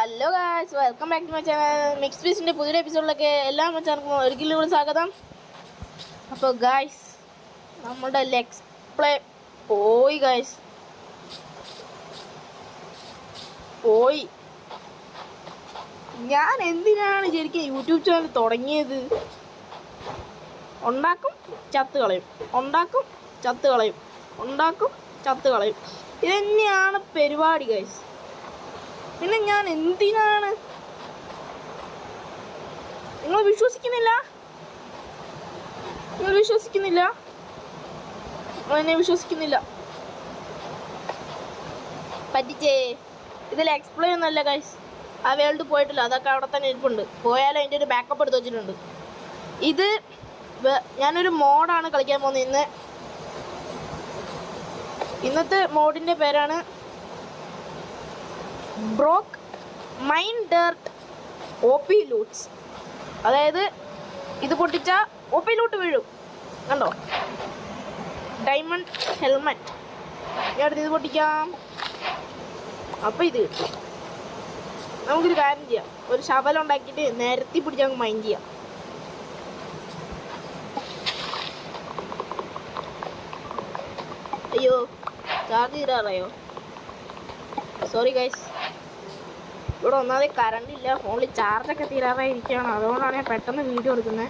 Hello guys, welcome back to my channel. Mix പീസിൻ്റെ പുതിയൊരു എപ്പിസോഡിലൊക്കെ എല്ലാ മച്ചാർക്കും ഒരിക്കലും കൂടി സ്വാഗതം. അപ്പോൾ ഗായ്സ്, നമ്മുടെ ലെക്സ് പ്ലേ പോയി ഗായ്സ്, പോയി. ഞാൻ എന്തിനാണ് ശരിക്കും യൂട്യൂബ് ചാനൽ തുടങ്ങിയത്? ഉണ്ടാക്കും ചത്ത് കളയും, ഉണ്ടാക്കും ചത്ത് കളയും, ഉണ്ടാക്കും ചത്ത് കളയും. ഇതന്നെയാണ് പരിപാടി ഗായ്സ്. പിന്നെ ഞാൻ എന്തിനാണ്? നിങ്ങൾ വിശ്വസിക്കുന്നില്ല? നിങ്ങൾ എന്നെ വിശ്വസിക്കുന്നില്ല. പറ്റിച്ചേ. ഇതിൽ എക്സ്പ്ലെയിൻ ഒന്നല്ല ഗൈസ്. ആ വേൾഡ് പോയിട്ടില്ല, അതൊക്കെ അവിടെ തന്നെ ഇരിപ്പുണ്ട്. പോയാലും അതിൻ്റെ ഒരു ബാക്കപ്പ് എടുത്ത് വെച്ചിട്ടുണ്ട്. ഇത് ഞാനൊരു മോഡാണ് കളിക്കാൻ പോകുന്നത്. ഇന്നത്തെ മോഡിൻ്റെ പേരാണ് ബ്രോക്ക് മൈൻ ഡേർട്ട് OP ലൂട്ട്സ്. അതായത് ഇത് പൊട്ടിച്ച OP ലൂട്ട് വീഴും. കണ്ടോ? Diamond helmet. ഞാൻ അടുത്ത് ഇത് പൊട്ടിക്കാം. അപ്പോൾ ഇത് കിട്ടും. നമുക്കൊരു കാര്യം ചെയ്യാം, ഒരു ശവലം ഉണ്ടാക്കിയിട്ട് നിരത്തി പിടിച്ച് നമുക്ക് മൈൻ ചെയ്യാം. അയ്യോ, ചാർജ് തീരാറായോ? സോറി ഗൈസ്, ഇവിടെ ഒന്നാമത് കറണ്ട് ഇല്ല, ഫോണിൽ ചാർജൊക്കെ തീരാറായിരിക്കുകയാണ്. അതുകൊണ്ടാണ് ഞാൻ പെട്ടെന്ന് വീഡിയോ എടുക്കുന്നത്.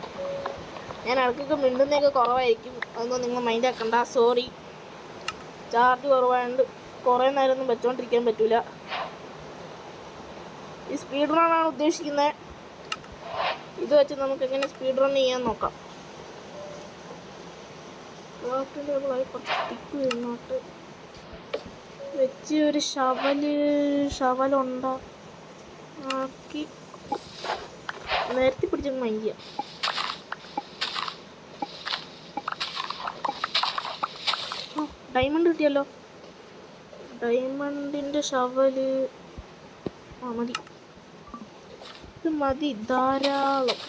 ഞാൻ ഇടയ്ക്കൊക്കെ മിണ്ടുന്നതൊക്കെ കുറവായിരിക്കും, അതൊന്നും നിങ്ങൾ മൈൻഡ് ആക്കണ്ട. സോറി. ചാർജ് കുറവായതുകൊണ്ട് കുറേ നേരമൊന്നും വെച്ചുകൊണ്ടിരിക്കാൻ പറ്റില്ല. ഈ സ്പീഡ് റണ്ണാണ് ഉദ്ദേശിക്കുന്നത്. ഇത് വെച്ച് നമുക്ക് എങ്ങനെ സ്പീഡ് റൺ ചെയ്യാൻ നോക്കാം. കുറച്ച് സ്റ്റിക്ക് വരുന്നോട്ട് വെച്ച് ഒരു ശവലുണ്ടാക്കി നേരത്തെ പിടിച്ചങ്ങ് മൈൻഡ് ചെയ്യാം. ഡയമണ്ട് കിട്ടിയല്ലോ. ഡയമണ്ടിൻ്റെ ശവല് മതി. ഇത് മതി, ധാരാളം.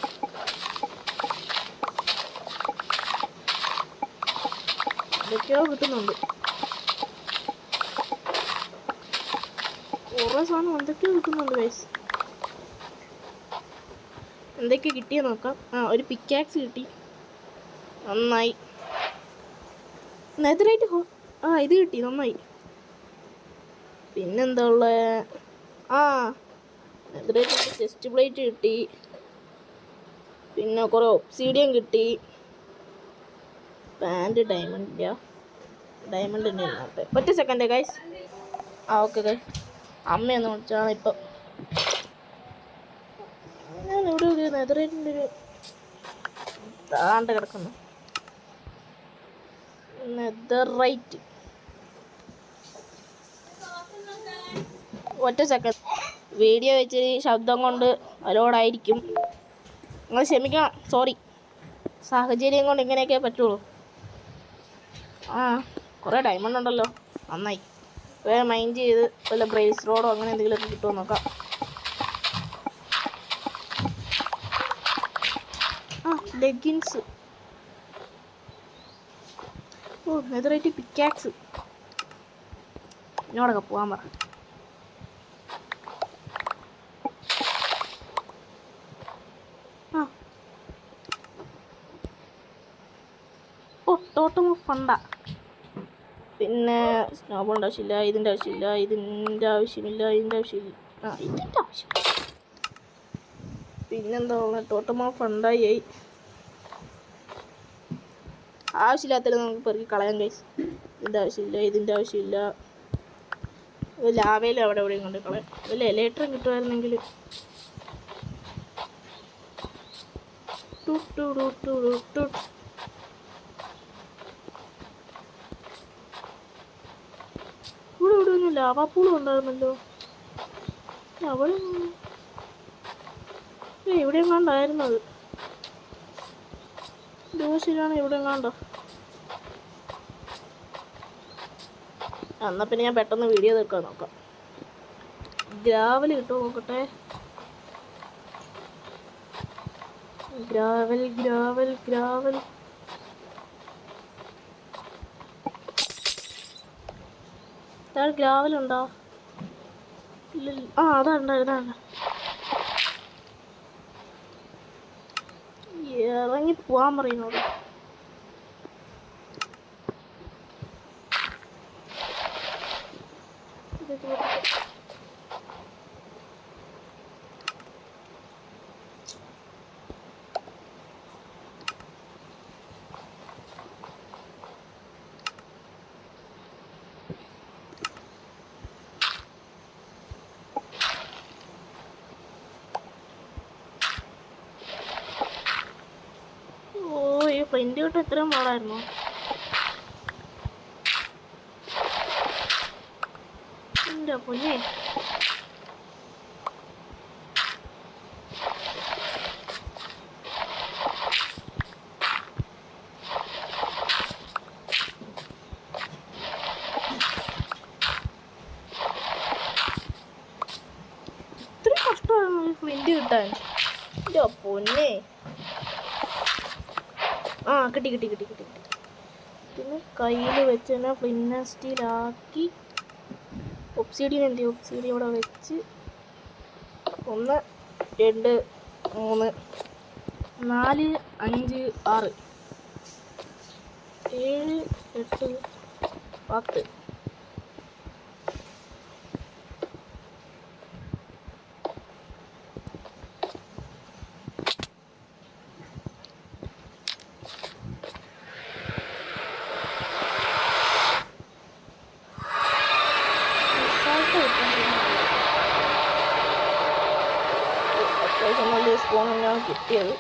എന്തൊക്കെയോ കിട്ടുന്നുണ്ട്, കുറേ സാധനം എന്തൊക്കെയോ കിട്ടുന്നുണ്ട് ഗൈസ്. എന്തൊക്കെ കിട്ടിയെന്ന് നോക്കാം. ഒരു പിക്കാക്സ് കിട്ടി, നന്നായി. നെതറൈറ്റ് ഇത് കിട്ടി, നന്നായി. പിന്നെന്താ ഉള്ളത്? നെതറൈറ്റ് ചെസ്റ്റ് പ്ലേറ്റ് കിട്ടി. പിന്നെ കുറേ ഒബ്സീഡിയൻ കിട്ടി. പാൻറ് ഡയമണ്ട് ഉണ്ട് ഇന്നത്തെ. ഒറ്റ സെക്കൻഡ് ഗൈസ്. ഓക്കെ ഗൈസ്, അമ്മയൊന്ന് വിളിച്ചാണ് ഇപ്പം. ഞാൻ ഇവിടെ ഒരു നെതറൈറ്റിൻ്റെ ഒരു താണ്ട് കിടക്കുന്നു. നെതറൈറ്റ്. ഒറ്റ സെക്കൻഡ്. വീഡിയോ വെച്ച് ശബ്ദം കൊണ്ട് അലോടായിരിക്കും, നിങ്ങൾ ക്ഷമിക്കണം. സോറി, സാഹചര്യം കൊണ്ട് ഇങ്ങനെയൊക്കെ പറ്റുള്ളൂ. കുറേ ഡയമണ്ട് ഉണ്ടല്ലോ, നന്നായി. വേറെ മൈൻഡ് ചെയ്ത് വല്ല ബ്രേസ് റോഡോ അങ്ങനെ എന്തെങ്കിലുമൊക്കെ കിട്ടുമോ നോക്കാം. ലെഗിൻസ്. Netherite pickaxe. എന്നോടൊക്കെ പോകാൻ പറ. ടോട്ടം ഫണ്ട. പിന്നെ സ്നോബോളിൻ്റെ ആവശ്യമില്ല, ഇതിൻ്റെ ആവശ്യമില്ല, ഇതിൻ്റെ ആവശ്യമില്ല. പിന്നെന്താ ഉള്ളത്? ടോട്ടം ഫണ്ടായി. ആവശ്യമില്ലാത്തത് നമുക്ക് പെറുക്കി കളയാൻ ഗൈസ്. ഇതിൻ്റെ ആവശ്യമില്ല. ലാവയിലും അവിടെ എവിടെയും കൊണ്ട് കളയാം. വല്ല എലേറ്ററും കിട്ടുമായിരുന്നെങ്കിൽ. ഇവിടെ ഒന്നും ലാവാപ്പൂളും ഉണ്ടായിരുന്നല്ലോ. അവിടെ എവിടെയും കണ്ടായിരുന്നത്. ദോശയിലാണ് എവിടെയും കണ്ടോ. എന്നാൽ പിന്നെ ഞാൻ പെട്ടെന്ന് വീഡിയോ തീർക്കാൻ നോക്കാം. ഗ്രാവൽ കിട്ടുമോ നോക്കട്ടെ. ഗ്രാവൽ. ഗ്രാവലുണ്ടോ? ആ അതാണ് ഇതാണ്. ഇറങ്ങി പോവാൻ പറയുന്നത്. ഫ്രണ്ട് കിട്ടും ഇത്രയും പാടായിരുന്നു. എൻ്റെ പൊന്നെ ഇത്രയും കഷ്ടമായിരുന്നു ഫ്രണ്ട് കിട്ടാൻ. എൻ്റെ പൊന്നെ ആ കിട്ടി. പിന്നെ കയ്യിൽ വെച്ച് തന്നെ ഫ്ലിന്നസ്റ്റിലാക്കി ഒബ്സിഡിയൻ ഇവിടെ വെച്ച് 1 2 3 4 5 6 7 8 10. സ്പോണെന്നാണ് കിട്ടിയത്.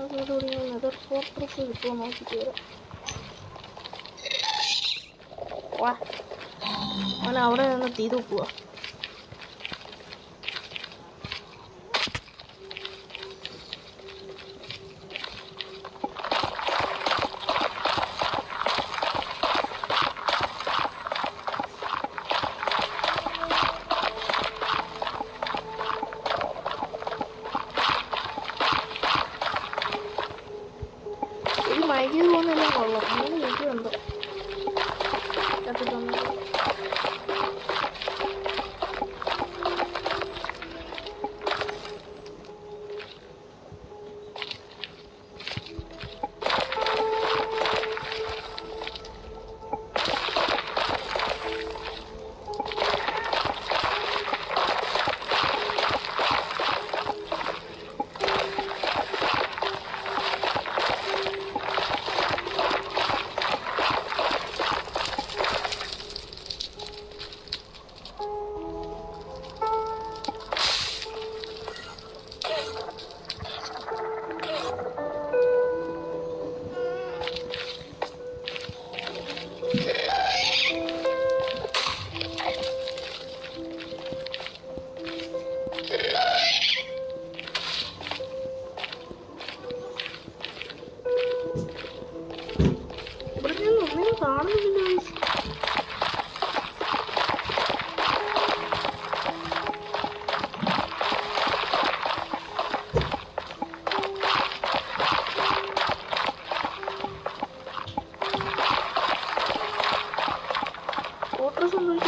അതോടുകൂടി ഞാൻ നെതർ ഫോർട്രസ് കിട്ടുമോ നോക്കിയിട്ട് വരാം. വാ അവൻ അവിടെ നിന്ന് തീ തൂക്കുക. മൈക്കിൽ പോകുന്നെല്ലാം കൊള്ളാം. അങ്ങനെ എനിക്കുണ്ട് കത്തിട്ടുണ്ട്.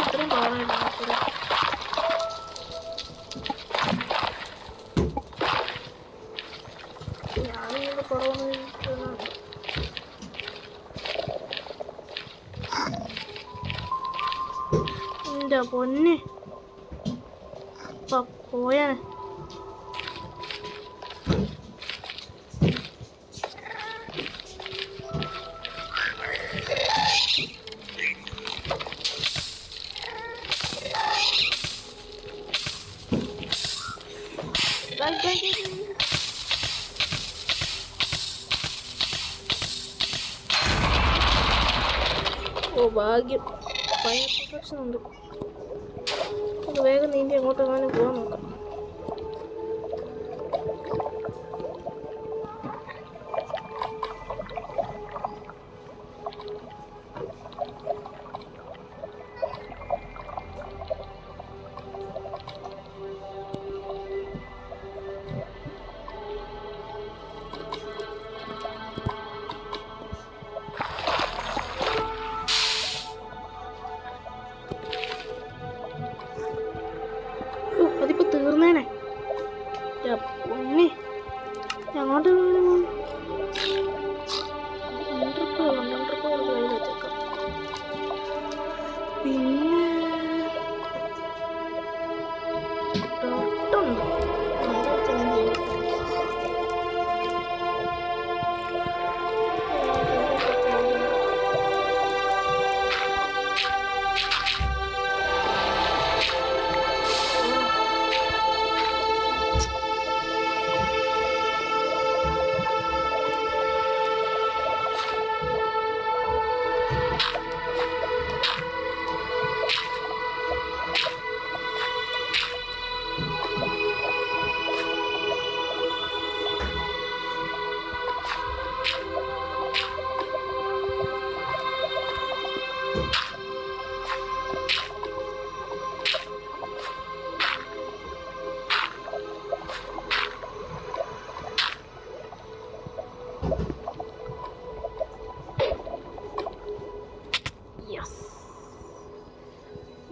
ഇത്രയും പാടായിരുന്നു. ഞാനിങ്ങനെ കുറവൊന്നും എൻ്റെ പൊന്നെ പോയാ. ഓ ഭാഗ്യം, ഫയർ പ്രൊട്ടക്ഷൻ ഉണ്ട്. അത് വേഗം നീന്തി അങ്ങോട്ടെങ്ങാനും പോകാൻ നോക്കാം.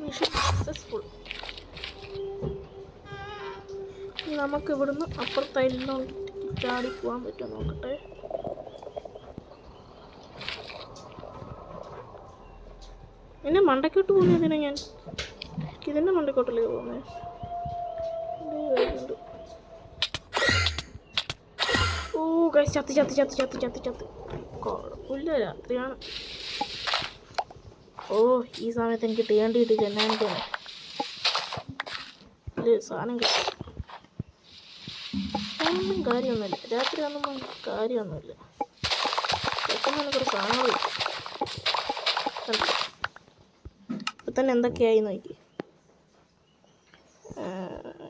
Mission successful. നമുക്ക് ഇവിടുന്ന് അപ്പുറത്തായില്ലോട്ട് ചാടി പോകാൻ പറ്റുമോ നോക്കട്ടെ. എന്നെ മണ്ടക്കോട്ട് പോകുന്നതിനാ ഞാൻ ഇതിൻ്റെ മണ്ടക്കോട്ടല്ലേ പോകുന്നത്. ഓ ഗൈസ് ചത്ത് ചത്ത് ചത്ത് ചത്ത് ചത്ത് ചത്ത് കുഴപ്പമില്ല, രാത്രിയാണ്. ഓ ഈ സമയത്ത് എനിക്ക് ടേണ്ടി കിട്ടില്ല. എന്നാ എനിക്ക് സാധനം കിട്ടും. ഒന്നും കാര്യമൊന്നുമില്ല, രാത്രി ഒന്നും കാര്യമൊന്നുമില്ല. പെട്ടെന്ന് എനിക്കൊരു സാധനം കിട്ടും. ഇപ്പം തന്നെ എന്തൊക്കെയായി നോക്കി.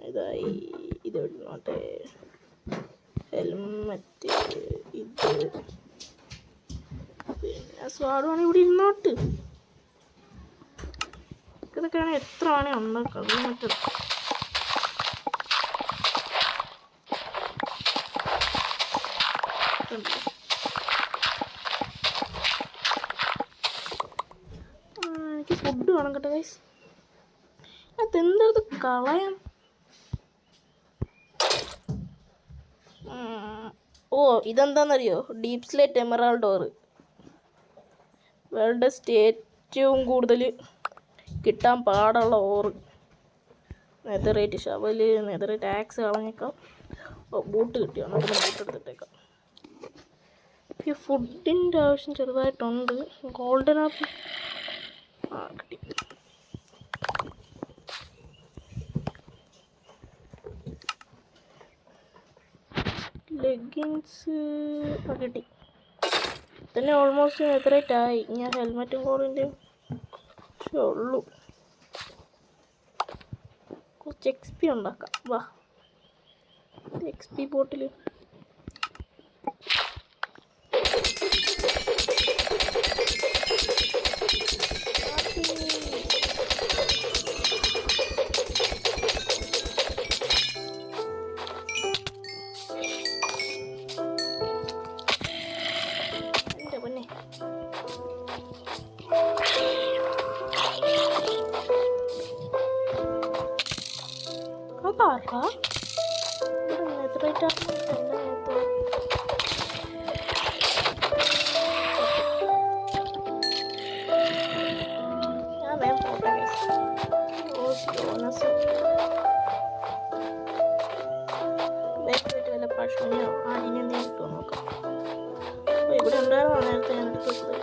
ഇതായി, ഇത് ഇടണോട്ടെ, ഹെൽമറ്റ്, ഇത് പിന്നെ സ്വാഡാണ് ഇവിടെ ഇരുന്നോട്ട്. ഇതൊക്കെയാണ് എത്ര ആണേ ഉണ്ടാക്കാം. ഹെൽമറ്റ് എനിക്ക് ഫുഡ് വേണം കേട്ടോ ഗൈസ്. അതെന്തത് കളയാം. ഓ ഇതെന്താണെന്നറിയോ? Deepslate emerald ore. World ഏറ്റവും കൂടുതൽ കിട്ടാൻ പാടുള്ള ore. Netherite shovel, netherite axe കളഞ്ഞേക്കാം. ഓ ബൂട്ട് കിട്ടിയോ? നമുക്ക് ബൂട്ട് എടുത്തിട്ടേക്കാം. ഈ ഫുഡിൻ്റെ ആവശ്യം ചെറുതായിട്ടുണ്ട്. ഗോൾഡൻ ആപ്പിൾ കിട്ടി. ലെഗിൻസ് കിട്ടി. തന്നെ ഓൾമോസ്റ്റ് നെതറേറ്റായി. ഞാൻ ഹെൽമെറ്റും കോളിൻ്റെയും ഉള്ളൂ. കുറച്ച് XP ഉണ്ടാക്കാം. വാ, XP ബോട്ടിൽ. എൻ്റെ പൊന്നെ, അതാർക്കാ നെതറേറ്റ് ഞാൻ വേഗം പോട്ടെ. ബോണസ് വേഗമായിട്ട് വല്ല പശുവിനെയോ ആടിനെയോ എന്തെങ്കിലും കിട്ടുമോ നോക്കാം. അപ്പോൾ ഇവിടെ ഉണ്ടായിരുന്നോ നേരത്തെ ഞാൻ എടുത്ത് വെച്ചത്?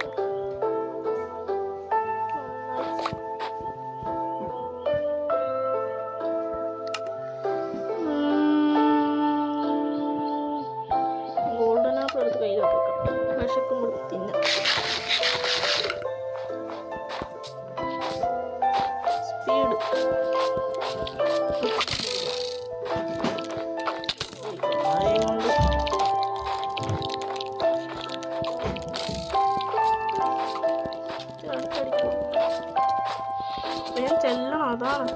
ഗോൾഡൻ ആപ്പ് എടുത്ത് കയ്യിലോട്ട് വെക്കാം. വിശക്കുമ്പോൾ തിന്നാം. സ്പീഡ് വേഗം ചെല്ലണം, അതാണ്.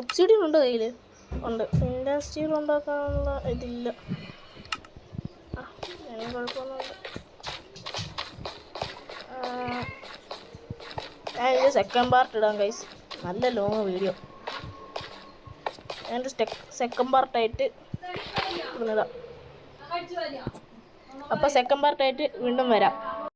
ഒബ്സിഡിയൻ ഉണ്ട് കയ്യിൽ, ഉണ്ട്. ഇൻഡസ്ട്രിയിൽ ഉണ്ടാക്കാനുള്ള ഇതില്ല. കുഴപ്പമൊന്നുമില്ല. ഞാൻ ഇതിൻ്റെ സെക്കൻഡ് പാർട്ട് ഇടാം ഗൈസ്. നല്ല ലോങ് വീഡിയോ. ഞാൻ സെക്കൻഡ് പാർട്ടായിട്ട് ഇടുന്നതാണ്. അപ്പോൾ സെക്കൻഡ് പാർട്ടായിട്ട് വീണ്ടും വരാം.